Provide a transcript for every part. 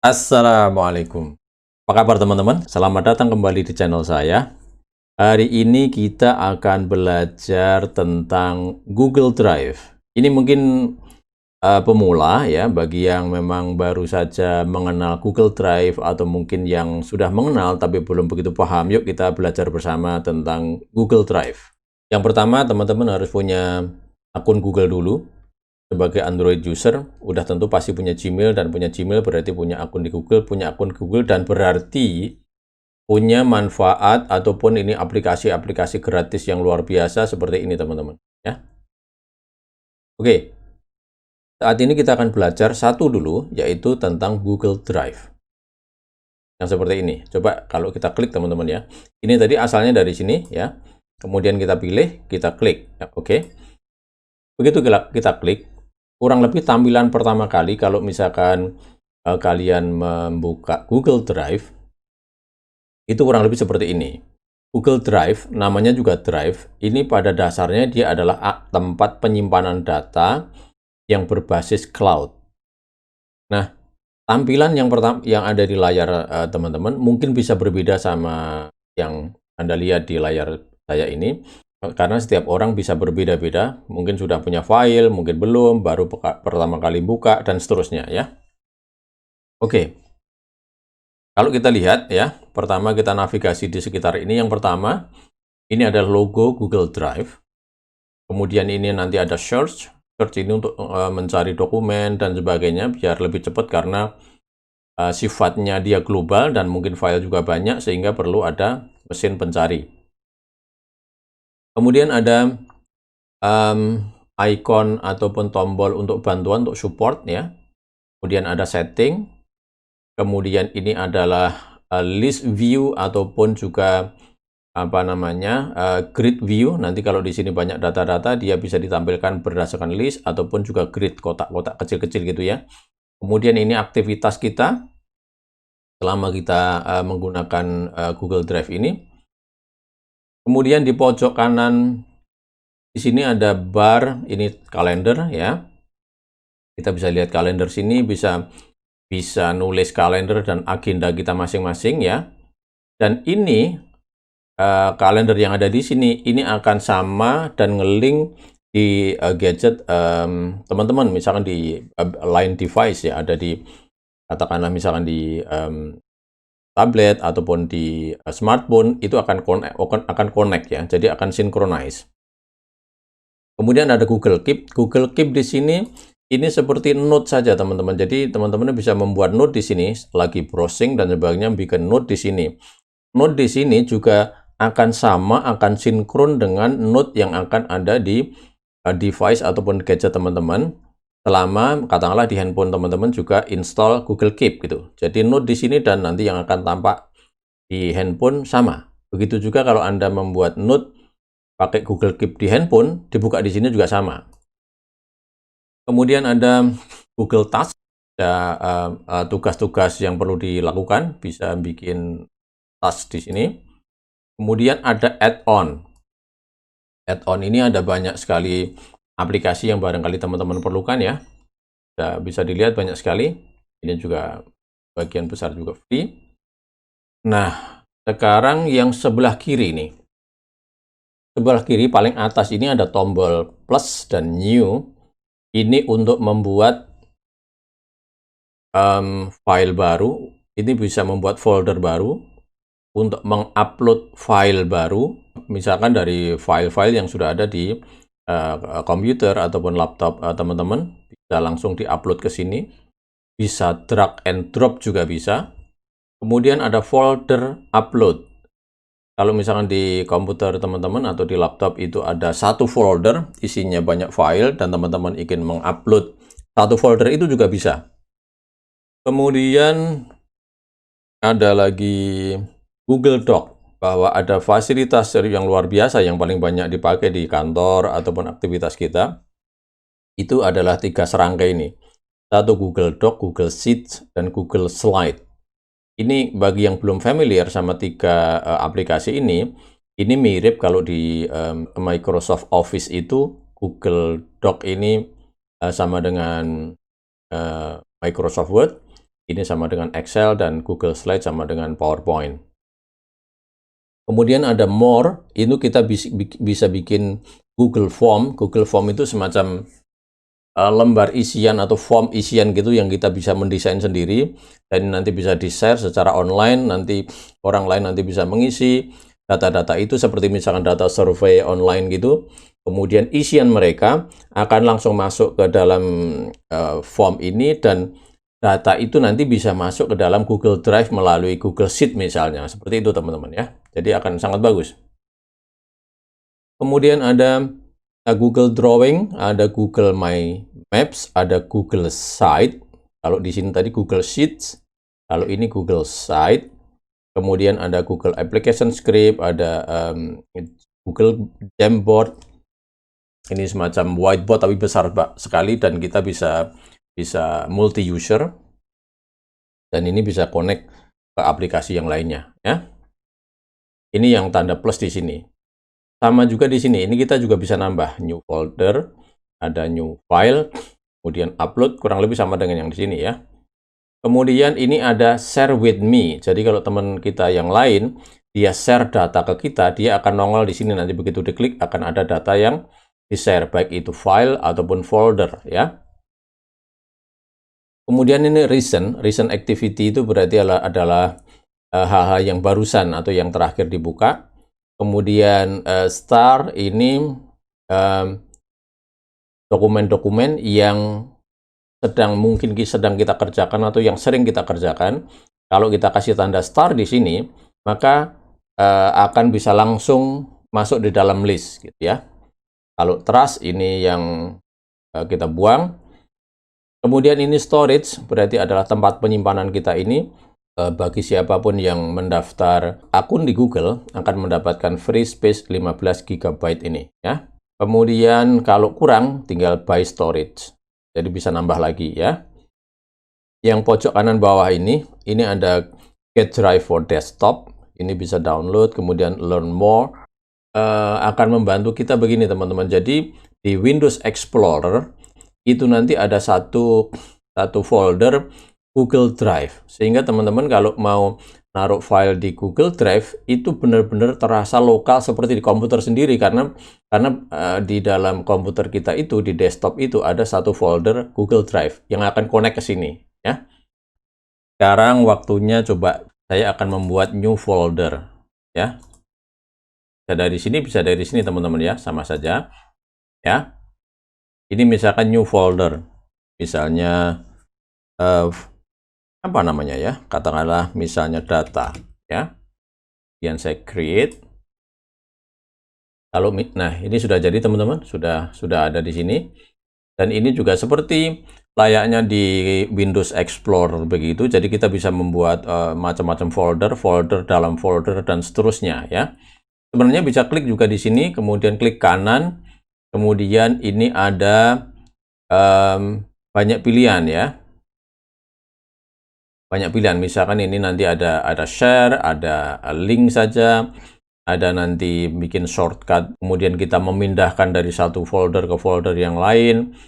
Assalamualaikum. Apa kabar teman-teman? Selamat datang kembali di channel saya. Hari ini kita akan belajar tentang Google Drive. Ini mungkin pemula ya, bagi yang memang baru saja mengenal Google Drive atau mungkin yang sudah mengenal tapi belum begitu paham. Yuk kita belajar bersama tentang Google Drive. Yang pertama, teman-teman harus punya akun Google dulu. Sebagai Android user, udah tentu pasti punya Gmail, dan punya Gmail berarti punya akun di Google, punya akun Google, dan berarti punya manfaat ataupun ini aplikasi-aplikasi gratis yang luar biasa seperti ini teman-teman ya. Oke, saat ini kita akan belajar satu dulu, yaitu tentang Google Drive yang seperti ini. Coba kalau kita klik teman-teman ya, ini tadi asalnya dari sini ya, kemudian kita pilih, kita klik ya, oke. Begitu kita klik, kurang lebih tampilan pertama kali kalau misalkan kalian membuka Google Drive, itu kurang lebih seperti ini. Google Drive, namanya juga Drive, ini pada dasarnya dia adalah tempat penyimpanan data yang berbasis cloud. Nah, tampilan yang pertama yang ada di layar teman-teman mungkin bisa berbeda sama yang Anda lihat di layar saya ini. Karena setiap orang bisa berbeda-beda, mungkin sudah punya file, mungkin belum, baru pertama kali buka, dan seterusnya ya. Oke, kalau kita lihat ya, pertama kita navigasi di sekitar ini. Yang pertama, ini ada logo Google Drive. Kemudian ini nanti ada search ini untuk mencari dokumen dan sebagainya, biar lebih cepat karena sifatnya dia global dan mungkin file juga banyak, sehingga perlu ada mesin pencari. Kemudian ada icon ataupun tombol untuk bantuan, untuk support ya. Kemudian ada setting. Kemudian ini adalah list view ataupun juga apa namanya grid view. Nanti kalau di sini banyak data-data, dia bisa ditampilkan berdasarkan list ataupun juga grid, kotak-kotak kecil-kecil gitu ya. Kemudian ini aktivitas kita selama kita menggunakan Google Drive ini. Kemudian di pojok kanan di sini ada bar, ini kalender ya. Kita bisa lihat kalender sini, bisa nulis kalender dan agenda kita masing-masing ya. Dan ini kalender yang ada di sini, ini akan sama dan ngelink di gadget teman-teman, misalkan di lain device ya, ada di katakanlah misalkan di tablet ataupun di smartphone, itu akan connect ya, jadi akan synchronize. Kemudian ada Google Keep. Google Keep di sini ini seperti note saja teman-teman. Jadi teman-teman bisa membuat note di sini, lagi browsing dan sebagainya, bikin note di sini. Note di sini juga akan sama, akan sinkron dengan note yang akan ada di device ataupun gadget teman-teman. Selama katakanlah di handphone teman-teman juga install Google Keep gitu. Jadi note di sini dan nanti yang akan tampak di handphone sama. Begitu juga kalau Anda membuat note pakai Google Keep di handphone, dibuka di sini juga sama. Kemudian ada Google Task, ada tugas-tugas yang perlu dilakukan, bisa bikin task di sini. Kemudian ada add-on. Add-on ini ada banyak sekali aplikasi yang barangkali teman-teman perlukan ya. Bisa dilihat banyak sekali. Ini juga bagian besar juga free. Nah, sekarang yang sebelah kiri nih. Sebelah kiri paling atas ini ada tombol plus dan new. Ini untuk membuat file baru. Ini bisa membuat folder baru. Untuk mengupload file baru. Misalkan dari file-file yang sudah ada di komputer ataupun laptop teman-teman, bisa langsung diupload ke sini. Bisa drag and drop juga bisa. Kemudian ada folder upload. Kalau misalkan di komputer teman-teman atau di laptop itu ada satu folder, isinya banyak file, dan teman-teman ingin mengupload satu folder itu juga bisa. Kemudian ada lagi Google Doc, bahwa ada fasilitas yang luar biasa yang paling banyak dipakai di kantor ataupun aktivitas kita. Itu adalah 3 serangkai ini. Satu Google Doc, Google Sheets, dan Google Slide. Ini bagi yang belum familiar sama 3 aplikasi ini mirip kalau di Microsoft Office itu Google Doc ini sama dengan Microsoft Word. Ini sama dengan Excel dan Google Slide sama dengan PowerPoint. Kemudian ada More, itu kita bisa bikin Google Form. Google Form itu semacam lembar isian atau form isian gitu yang kita bisa mendesain sendiri, dan nanti bisa di-share secara online, nanti orang lain nanti bisa mengisi data-data itu seperti misalkan data survei online gitu. Kemudian isian mereka akan langsung masuk ke dalam form ini, dan data itu nanti bisa masuk ke dalam Google Drive melalui Google Sheet misalnya. Seperti itu teman-teman ya. Jadi akan sangat bagus. Kemudian ada Google Drawing, ada Google My Maps, ada Google Site. Kalau di sini tadi Google Sheets, kalau ini Google Site. Kemudian ada Google Application Script, ada Google Jamboard. Ini semacam whiteboard tapi besar sekali, dan kita bisa multi-user, dan ini bisa connect ke aplikasi yang lainnya ya. Ini yang tanda plus di sini. Sama juga di sini, ini kita juga bisa nambah new folder, ada new file, kemudian upload, kurang lebih sama dengan yang di sini ya. Kemudian ini ada share with me. Jadi kalau teman kita yang lain dia share data ke kita, dia akan nongol di sini, nanti begitu diklik akan ada data yang di-share, baik itu file ataupun folder ya. Kemudian ini recent activity itu berarti adalah hal-hal yang barusan atau yang terakhir dibuka. Kemudian star ini dokumen-dokumen yang mungkin sedang kita kerjakan atau yang sering kita kerjakan. Kalau kita kasih tanda star di sini, maka akan bisa langsung masuk di dalam list gitu ya. Kalau trust ini yang kita buang. Kemudian ini storage, berarti adalah tempat penyimpanan kita ini. Bagi siapapun yang mendaftar akun di Google akan mendapatkan free space 15 GB ini ya. Kemudian kalau kurang tinggal buy storage. Jadi bisa nambah lagi ya. Yang pojok kanan bawah ini ada get drive for desktop. Ini bisa download, kemudian learn more. Akan membantu kita begini teman-teman. Jadi di Windows Explorer itu nanti ada satu folder Google Drive, sehingga teman-teman kalau mau naruh file di Google Drive itu benar-benar terasa lokal seperti di komputer sendiri, karena di dalam komputer kita itu di desktop itu ada satu folder Google Drive yang akan connect ke sini ya. Sekarang waktunya coba saya akan membuat new folder ya. Bisa dari sini teman-teman ya, sama saja ya. Ini misalkan new folder, misalnya apa namanya ya, katakanlah misalnya data ya. Kemudian saya create. Nah ini sudah jadi teman-teman, sudah ada di sini. Dan ini juga seperti layaknya di Windows Explorer begitu. Jadi kita bisa membuat macam-macam folder dalam folder dan seterusnya ya. Sebenarnya bisa klik juga di sini, kemudian klik kanan. Kemudian ini ada banyak pilihan ya. Banyak pilihan, misalkan ini nanti ada share, ada link saja, ada nanti bikin shortcut, kemudian kita memindahkan dari satu folder ke folder yang lain,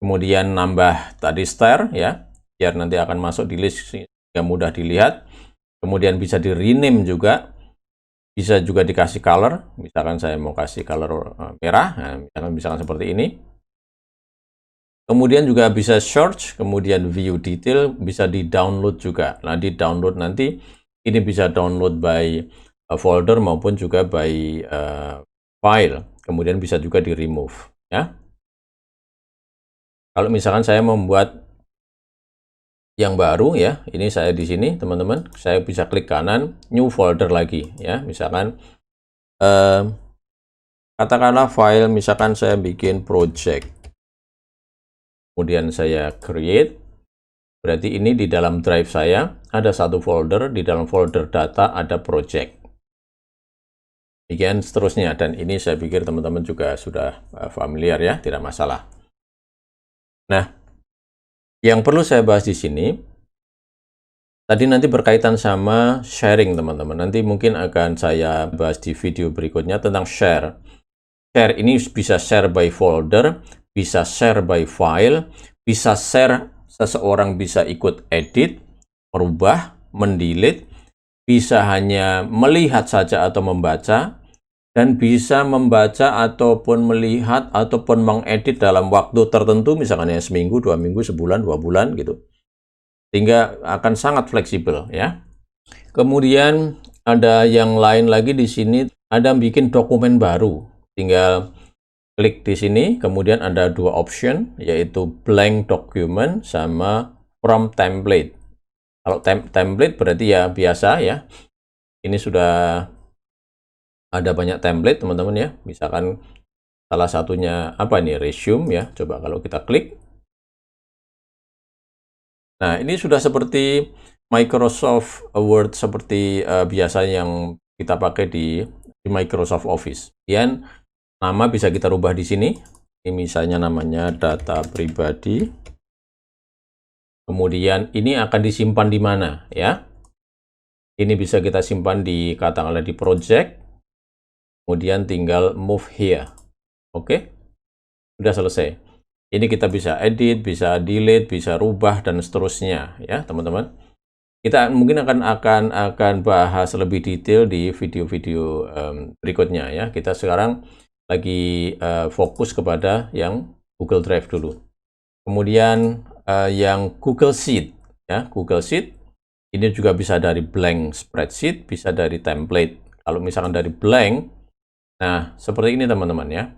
kemudian nambah tadi star ya, biar nanti akan masuk di list yang mudah dilihat. Kemudian bisa di rename juga. Bisa juga dikasih color, misalkan saya mau kasih color merah, nah, misalkan seperti ini. Kemudian juga bisa search, kemudian view detail, bisa di-download juga. Nah, di-download nanti ini bisa download by folder maupun juga by file. Kemudian bisa juga di-remove ya. Kalau misalkan saya membuat yang baru ya, ini saya di sini teman-teman, saya bisa klik kanan, new folder lagi ya. Misalkan katakanlah file, misalkan saya bikin project, kemudian saya create, berarti ini di dalam drive saya ada satu folder, di dalam folder data ada project, demikian seterusnya. Dan ini saya pikir teman-teman juga sudah familiar ya, tidak masalah. Nah, yang perlu saya bahas di sini, tadi nanti berkaitan sama sharing teman-teman. Nanti mungkin akan saya bahas di video berikutnya tentang share. Share ini bisa share by folder, bisa share by file, bisa share seseorang bisa ikut edit, merubah, mendelete, bisa hanya melihat saja atau membaca, dan bisa membaca ataupun melihat ataupun mengedit dalam waktu tertentu, misalkan ya seminggu, 2 minggu, sebulan, 2 bulan gitu. Sehingga akan sangat fleksibel ya. Kemudian ada yang lain lagi di sini, ada bikin dokumen baru. Tinggal klik di sini, kemudian ada 2 option, yaitu blank document sama from template. Kalau template berarti ya biasa ya. Ini sudah ada banyak template teman-teman ya. Misalkan salah satunya apa nih, resume ya. Coba kalau kita klik. Nah, ini sudah seperti Microsoft Word seperti biasa yang kita pakai di Microsoft Office. Kemudian nama bisa kita rubah di sini. Ini misalnya namanya data pribadi. Kemudian ini akan disimpan di mana ya? Ini bisa kita simpan di katakanlah di project. Kemudian tinggal move here. Oke. Sudah selesai. Ini kita bisa edit, bisa delete, bisa rubah dan seterusnya ya, teman-teman. Kita mungkin akan bahas lebih detail di video-video berikutnya ya. Kita sekarang lagi fokus kepada yang Google Drive dulu. Kemudian yang Google Sheet ya, Google Sheet ini juga bisa dari blank spreadsheet, bisa dari template. Kalau misalkan dari blank, nah seperti ini teman-teman ya.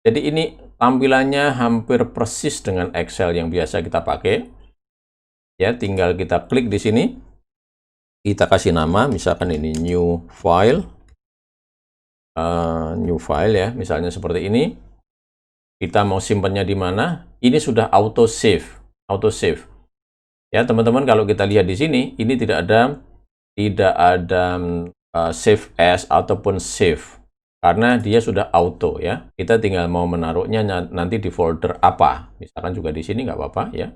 Jadi ini tampilannya hampir persis dengan Excel yang biasa kita pakai. Ya, tinggal kita klik di sini. Kita kasih nama, misalkan ini new file. New file ya, misalnya seperti ini. Kita mau simpannya di mana? Ini sudah auto save. Auto save. Ya, teman-teman, kalau kita lihat di sini, ini tidak ada save as ataupun save. Karena dia sudah auto ya. Kita tinggal mau menaruhnya nanti di folder apa. Misalkan juga di sini nggak apa-apa ya.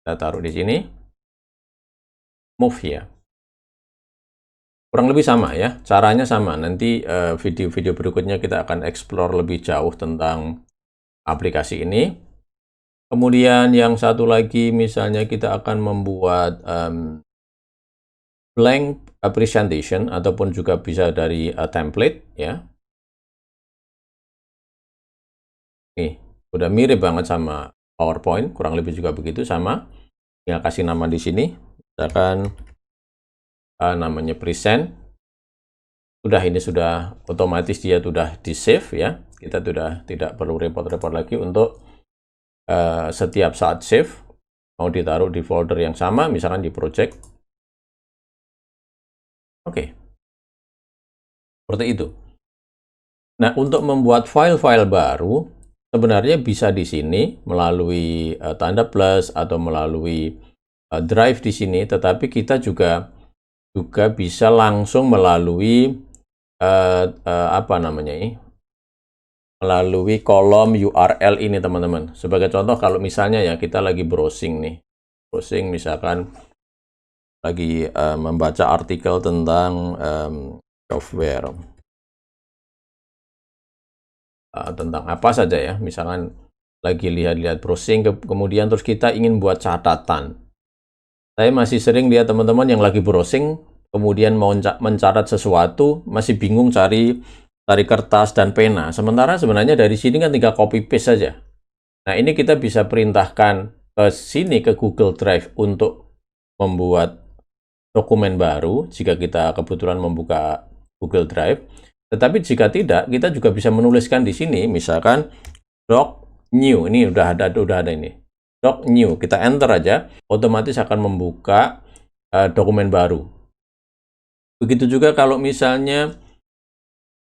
Kita taruh di sini. Move here. Kurang lebih sama ya. Caranya sama. Nanti video-video berikutnya kita akan explore lebih jauh tentang aplikasi ini. Kemudian yang satu lagi misalnya kita akan membuat blank presentation ataupun juga bisa dari template ya. Nih, udah mirip banget sama PowerPoint, kurang lebih juga begitu sama. Tinggal kasih nama di sini, misalkan namanya present. Udah, ini sudah otomatis dia sudah di save ya. Kita sudah tidak perlu repot-repot lagi untuk setiap saat save mau ditaruh di folder yang sama, misalkan di project. Oke. Seperti itu. Nah, untuk membuat file-file baru, sebenarnya bisa di sini melalui tanda plus atau melalui drive di sini, tetapi kita juga bisa langsung melalui apa namanya ini? Melalui kolom URL ini, teman-teman. Sebagai contoh, kalau misalnya ya kita lagi browsing nih. Browsing misalkan lagi membaca artikel tentang software. Tentang apa saja ya, misalkan lagi lihat-lihat browsing, kemudian terus kita ingin buat catatan. Saya masih sering lihat teman-teman yang lagi browsing, kemudian mau mencatat sesuatu, masih bingung cari kertas dan pena. Sementara sebenarnya dari sini kan tinggal copy paste saja. Nah, ini kita bisa perintahkan ke sini ke Google Drive untuk membuat dokumen baru jika kita kebetulan membuka Google Drive. Tetapi jika tidak, kita juga bisa menuliskan di sini, misalkan doc new, ini udah ada ini. Doc new, kita enter aja, otomatis akan membuka dokumen baru. Begitu juga kalau misalnya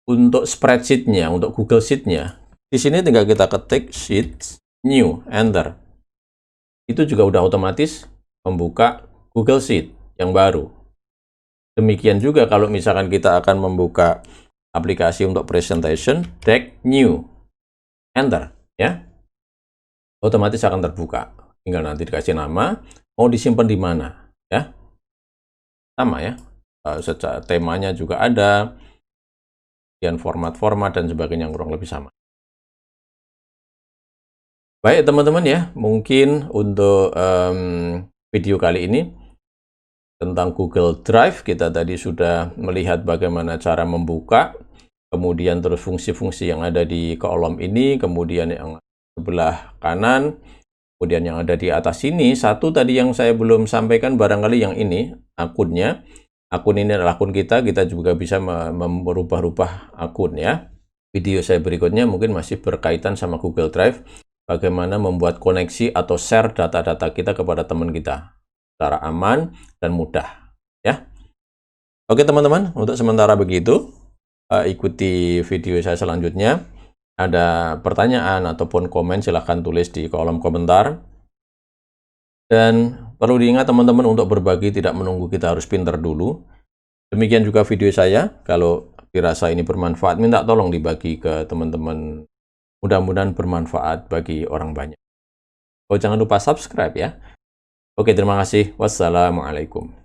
untuk spreadsheet-nya, untuk Google Sheet-nya, di sini tinggal kita ketik sheet new, enter. Itu juga udah otomatis membuka Google Sheet yang baru. Demikian juga kalau misalkan kita akan membuka aplikasi untuk presentation, deck new, enter ya, otomatis akan terbuka. Tinggal nanti dikasih nama, mau disimpan di mana ya, sama ya. Secara temanya juga ada, dan format-format dan sebagainya kurang lebih sama. Baik teman-teman ya, mungkin untuk video kali ini tentang Google Drive, kita tadi sudah melihat bagaimana cara membuka, kemudian terus fungsi-fungsi yang ada di kolom ini, kemudian yang sebelah kanan, kemudian yang ada di atas sini. Satu tadi yang saya belum sampaikan barangkali yang ini, akunnya. Akun ini adalah akun kita juga bisa merubah-rubah akun ya. Video saya berikutnya mungkin masih berkaitan sama Google Drive, bagaimana membuat koneksi atau share data-data kita kepada teman kita secara aman dan mudah ya. Oke teman-teman, untuk sementara begitu, ikuti video saya selanjutnya. Ada pertanyaan ataupun komen silahkan tulis di kolom komentar. Dan perlu diingat teman-teman, untuk berbagi tidak menunggu kita harus pinter dulu. Demikian juga video saya, kalau dirasa ini bermanfaat, minta tolong dibagi ke teman-teman. Mudah-mudahan bermanfaat bagi orang banyak. Oh, jangan lupa subscribe ya. Oke, terima kasih. Wassalamualaikum.